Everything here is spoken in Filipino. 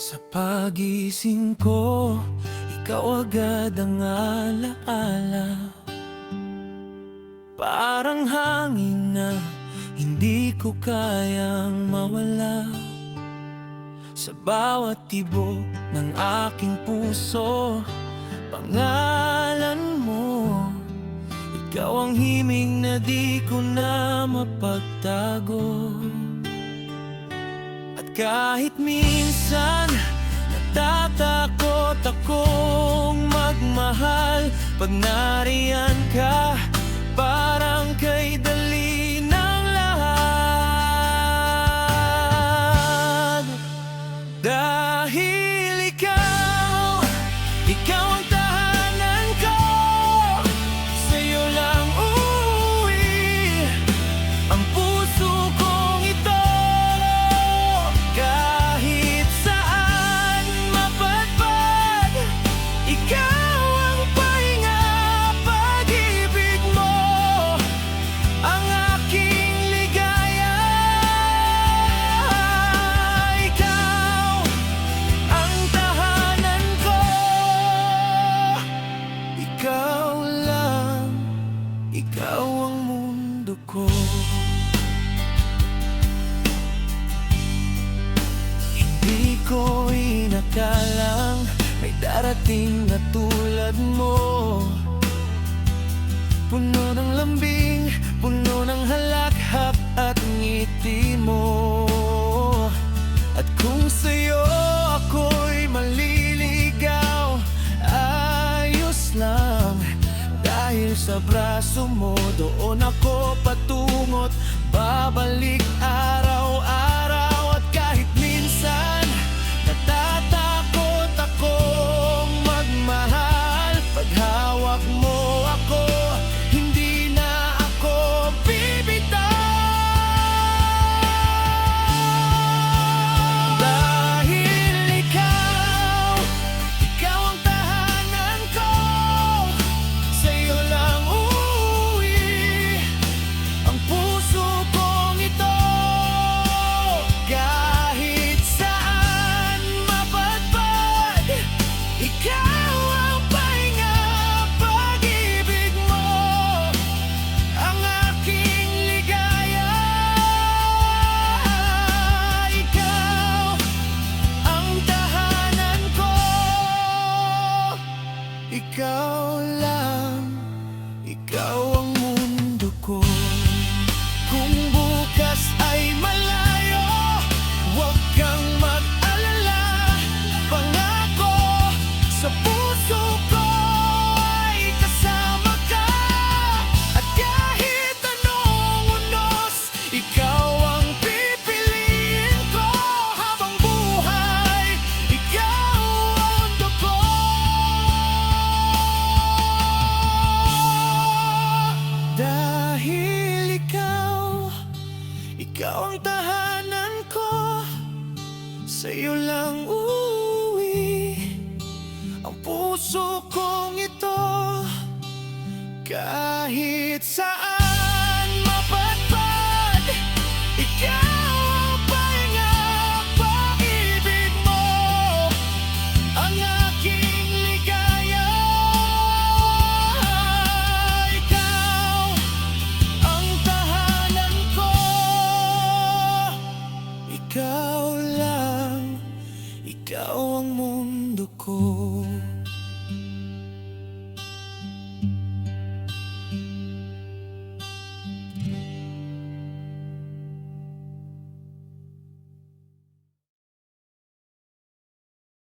Sa pagising ko, ikaw agad ang alaala. Parang hangin na hindi ko kayang mawala. Sa bawat tibok ng aking puso, pangalan mo. Ikaw ang himig na di ko na mapagtago. At kahit minsan natatakot akong magmahal, pag nariyan ka, parang kay dali ng lahat. Dahil ikaw ang tahanan ko, sa'yo lang uuwi ang puso kong ito. Kahit saan mapadpad, ikaw ang pahinga, pag-ibig mo ang aking ligaya. Ikaw ang tahanan ko, ikaw lang, ikaw ang mundo ko. Hindi ko inakalang may darating na tulad mo. Puno ng lambing, puno ng halakhak at ngiti mo. At kung sa'yo ako'y maliligaw, ayos lang. Dahil sa braso mo, doon ako patungo't babalik araw-araw. At kahit minsan natatakot akong magmahal, pag hawak mo ako, hindi na ako bibitaw. Dahil ikaw ang tahanan ko, sa'yo lang uuwi ang puso kong ito. Kahit saan mapadpad, ikaw ang pahinga, pag-ibig mo ang aking ligaya. Ikaw ang tahanan ko, ikaw lang, ikaw ang mundo ko. Kung bukas ay malayo, huwag kang mag-alala. Pangako sa puso ko ay kasama ka. At kahit anong unos, ikaw ang pipiliin ko. Habang buhay, ikaw ang mundo ko. Dahil ikaw ang tahanan ko, sa'yo lang uuwi ang puso kong ito. Kahit saan